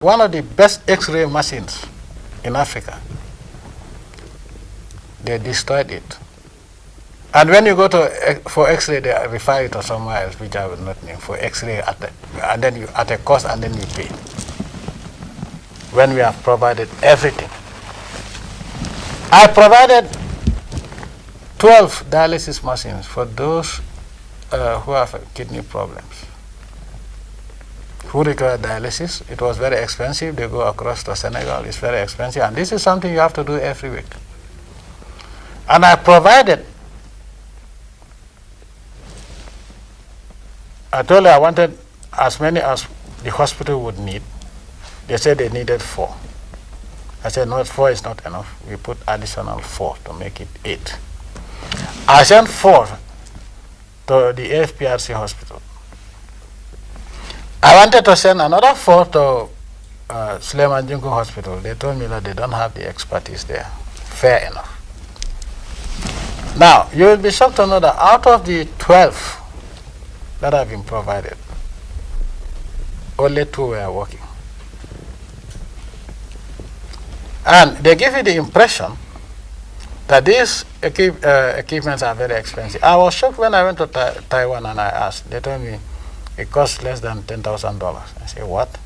one of the best X-ray machines in Africa. They destroyed it. And when you go to for X-ray, they refer you to somewhere else, which I will not name, for X-ray and then you at a cost, and then you pay. When we have provided everything, I provided 12 dialysis machines for those who have kidney problems, who require dialysis. It was very expensive. They go across to Senegal. It's very expensive, and this is something you have to do every week. And I provided. I told you I wanted as many as the hospital would need. They said they needed 4. I said, no, 4 is not enough. We put additional 4 to make it 8. I sent 4 to the AFPRC hospital. I wanted to send another 4 to Suleiman Junko Hospital. They told me that they don't have the expertise there. Fair enough. Now, you will be shocked to know that out of the 12 that have been provided, only 2 were working. And they give you the impression that these equipments are very expensive. I was shocked when I went to Taiwan and I asked. They told me it costs less than $10,000. I said, what?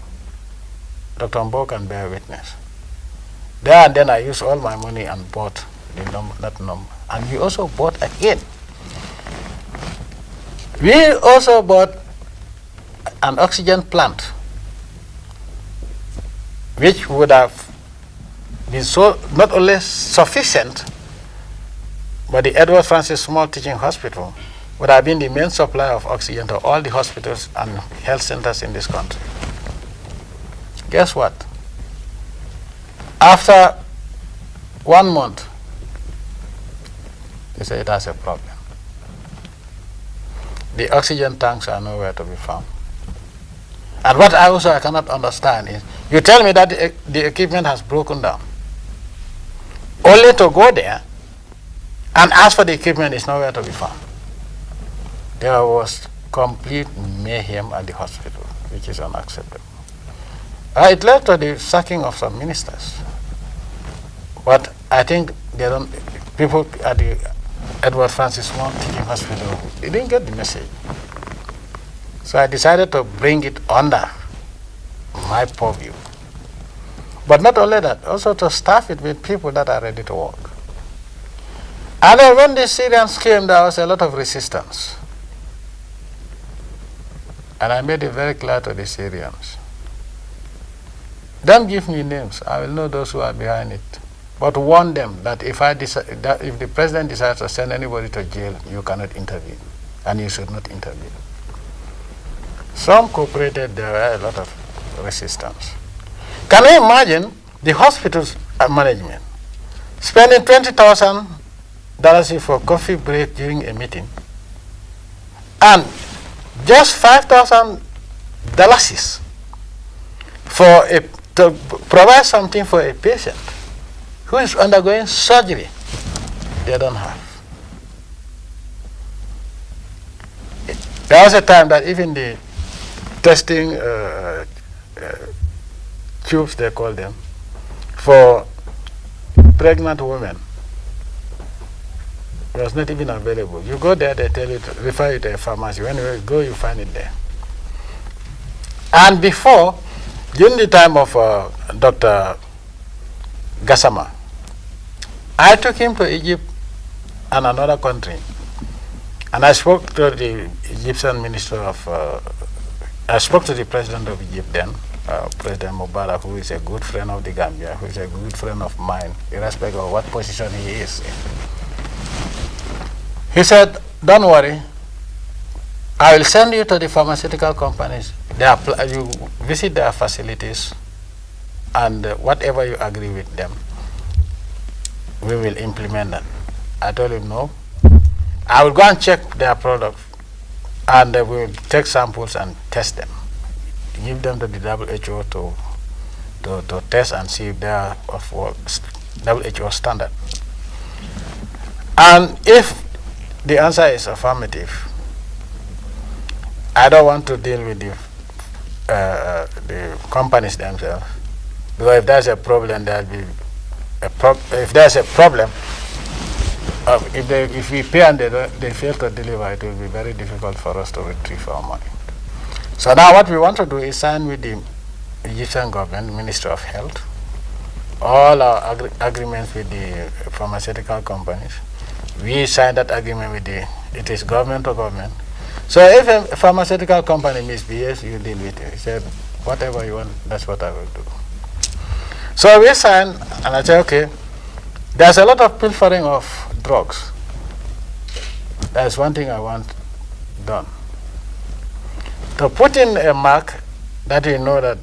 Dr. Mbo can bear witness. There and then I used all my money and bought that number. And we also bought again. We also bought an oxygen plant, which would have been so not only sufficient, but the Edward Francis Small Teaching Hospital would have been the main supplier of oxygen to all the hospitals and health centers in this country. Guess what? After 1 month, they say it has a problem. The oxygen tanks are nowhere to be found. And what I cannot understand is, you tell me that the equipment has broken down, only to go there and ask for the equipment is nowhere to be found. There was complete mayhem at the hospital, which is unacceptable. It led to the sacking of some ministers. But I think they don't, people at the Edward Francis Small Teaching Hospital, they didn't get the message. So I decided to bring it under my purview. But not only that, also to staff it with people that are ready to work. And then when the Syrians came, there was a lot of resistance. And I made it very clear to the Syrians. Don't give me names. I will know those who are behind it. But warn them that if the president decides to send anybody to jail, you cannot intervene, and you should not intervene. Some cooperated. There were a lot of resistance. Can you imagine the hospital's management spending $20,000 for coffee break during a meeting, and just $5,000 to provide something for a patient who is undergoing surgery they don't have? There was a time that even the testing tubes, they call them, for pregnant women was not even available. You go there, they tell you to refer you to a pharmacy. When you go, you find it there. And before, during the time of Dr. Gassama, I took him to Egypt and another country, and I spoke to the Egyptian minister of, I spoke to the president of Egypt then, President Mubarak, who is a good friend of the Gambia, who is a good friend of mine, irrespective of what position he is in. He said, don't worry, I will send you to the pharmaceutical companies. You visit their facilities, and whatever you agree with them, we will implement that. I told him, no. I will go and check their products, and we will take samples and test them. Give them to the WHO to test and see if they are of WHO standard. And if the answer is affirmative, I don't want to deal with the the companies themselves. Because if there's a problem, there'll be if there's a problem, if we pay and they fail to deliver, it will be very difficult for us to retrieve our money. So now what we want to do is sign with the Egyptian government, Ministry of Health, all our agreements with the pharmaceutical companies. We sign that agreement with it is government to government. So if a pharmaceutical company misbehaves, you deal with it. He said, whatever you want, that's what I will do. So we sign, and I say, okay, there's a lot of pilfering of drugs. That's one thing I want done. To put in a mark that you know that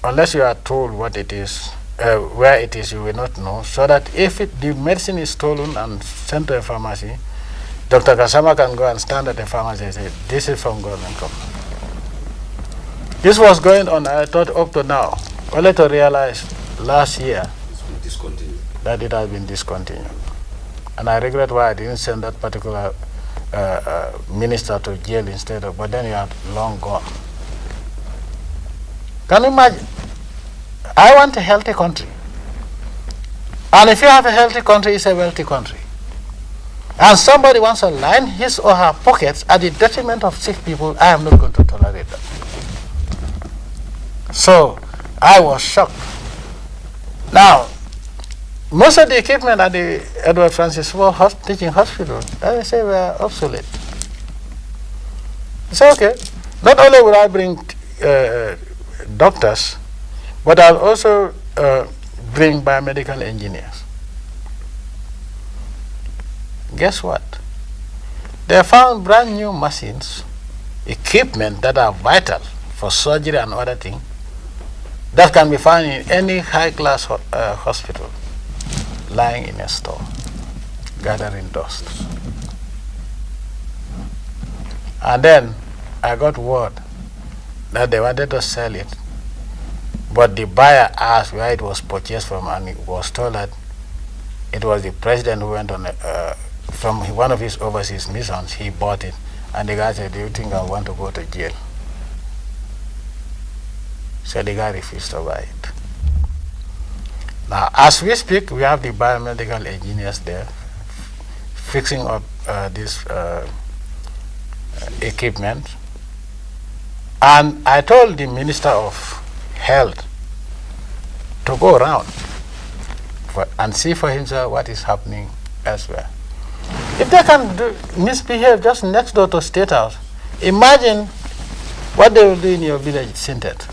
unless you are told what it is, where it is, you will not know, so that if the medicine is stolen and sent to a pharmacy, Dr. Kasama can go and stand at the pharmacy and say, this is from government company. This was going on, I thought, up to now, only to realize last year that it has been discontinued. And I regret why I didn't send that particular minister to jail instead of, but then you are long gone. Can you imagine? I want a healthy country. And if you have a healthy country, it's a wealthy country. And somebody wants to line his or her pockets at the detriment of sick people, I am not going to tolerate that. So I was shocked. Now, most of the equipment at the Edward Francis Small Teaching Hospital, they say were obsolete. It's okay. Not only will I bring doctors, but I'll also bring biomedical engineers. Guess what? They found brand new machines, equipment that are vital for surgery and other things that can be found in any high-class hospital, lying in a store, gathering dust. And then I got word that they wanted to sell it, but the buyer asked where it was purchased from, and it was told that it was the president who went on from one of his overseas missions. He bought it, and the guy said, do you think I want to go to jail? So the guy refused to buy it. Now, as we speak, we have the biomedical engineers there fixing up this equipment. And I told the Minister of Health to go around and see for himself what is happening elsewhere. If they can misbehave just next door to State House, imagine what they will do in your village, Sintet.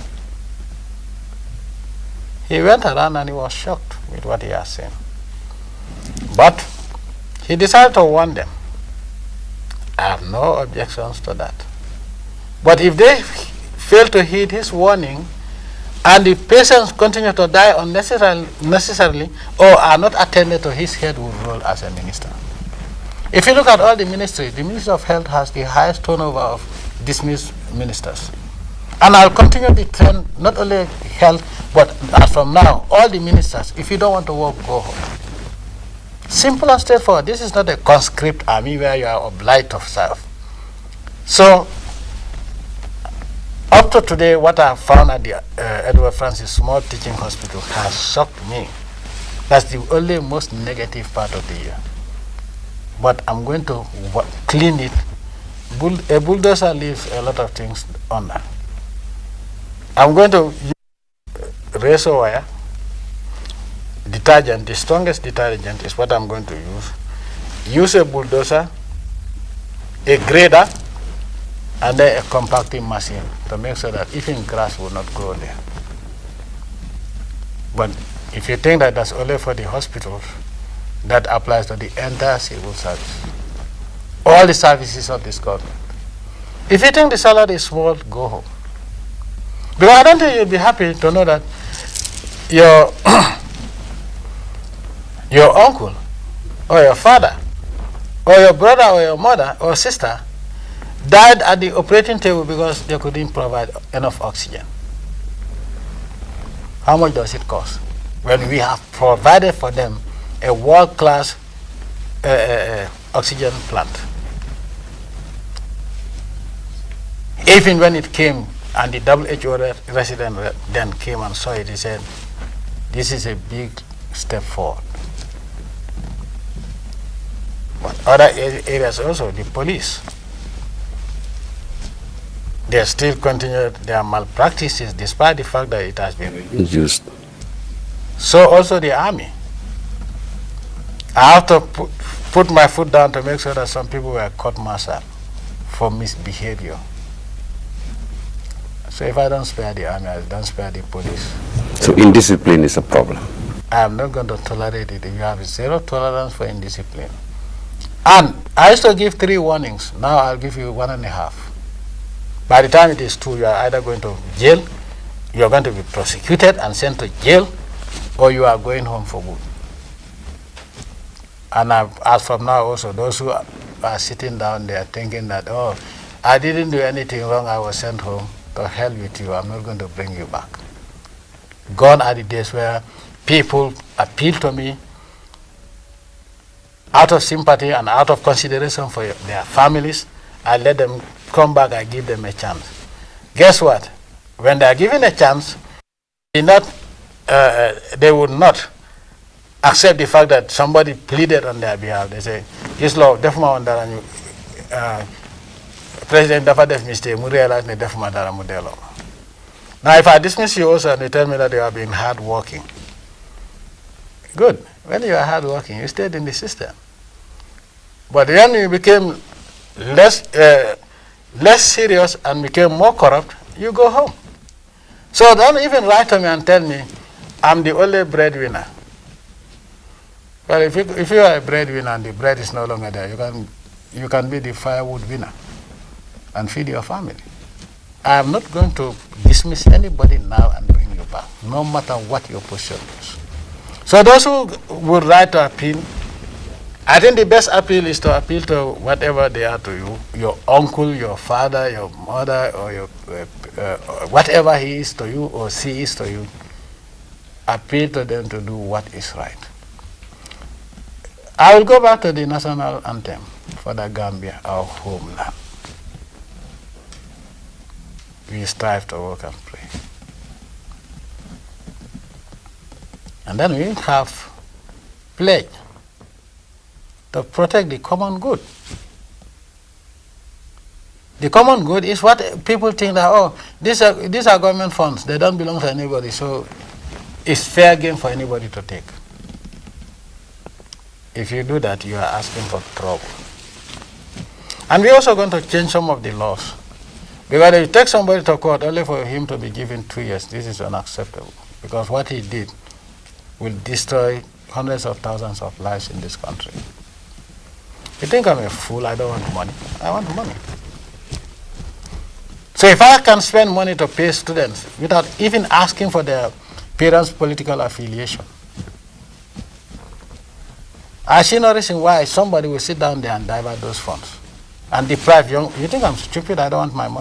He went around and he was shocked with what he has seen. But he decided to warn them. I have no objections to that. But if they fail to heed his warning and the patients continue to die unnecessarily or are not attended to, his head will roll as a minister. If you look at all the ministries, the Ministry of Health has the highest turnover of dismissed ministers. And I'll continue the trend, not only health, but from now, all the ministers, if you don't want to work, go home. Simple and straightforward. This is not a conscript army where you are obliged to serve. So, up to today, what I have found at the Edward Francis Small Teaching Hospital has shocked me. That's the only most negative part of the year. But I'm going to clean it. A bulldozer leaves a lot of things under. I'm going to use razor wire, detergent. The strongest detergent is what I'm going to use. Use a bulldozer, a grader, and then a compacting machine to make sure that even grass will not grow there. But if you think that that's only for the hospitals, that applies to the entire civil service. All the services of this government. If you think the salary is small, go home. Because I don't think you'll be happy to know that your uncle or your father or your brother or your mother or sister died at the operating table because they couldn't provide enough oxygen. How much does it cost? When we have provided for them a world-class oxygen plant. Even when it came And the WHO resident then came and saw it. He said, this is a big step forward. But other areas also, the police, they still continue their malpractices despite the fact that it has been reduced. So also the army. I have to put my foot down to make sure that some people were court-martialed for misbehavior. So if I don't spare the army, I don't spare the police. So indiscipline is a problem. I am not going to tolerate it. You have zero tolerance for indiscipline. And I used to give 3 warnings. Now I'll give you 1.5. By the time it is 2, you are either going to jail, you are going to be prosecuted and sent to jail, or you are going home for good. And as from now also, those who are sitting down there thinking that, oh, I didn't do anything wrong, I was sent home, to hell with you, I'm not going to bring you back. Gone are the days where people appeal to me out of sympathy and out of consideration for their families. I let them come back, I give them a chance. Guess what? When they are given a chance, they would not accept the fact that somebody pleaded on their behalf. They say, this law, definitely, President Dafa def mistake, mu realize ne defuma dara mu delo. Now if I dismiss you also and you tell me that you have been hard working, good. When you are hard working, you stayed in the system. But when you became less serious and became more corrupt, you go home. So don't even write to me and tell me I'm the only breadwinner. Well, if you are a breadwinner and the bread is no longer there, you can be the firewood winner and feed your family. I am not going to dismiss anybody now and bring you back, no matter what your position is. So those who would write to appeal, I think the best appeal is to appeal to whatever they are to you, your uncle, your father, your mother, or your whatever he is to you or she is to you. Appeal to them to do what is right. I will go back to the national anthem for the Gambia, our homeland. We strive to work and pray. And then we have pledge to protect the common good. The common good is what people think that, oh, these are government funds, they don't belong to anybody, so it's fair game for anybody to take. If you do that, you are asking for trouble. And we're also going to change some of the laws. Because if you take somebody to court only for him to be given 2 years, this is unacceptable. Because what he did will destroy hundreds of thousands of lives in this country. You think I'm a fool? I don't want money. I want money. So if I can spend money to pay students without even asking for their parents' political affiliation, I see no reason why somebody will sit down there and divert those funds and deprive young. You think I'm stupid? I don't want my money.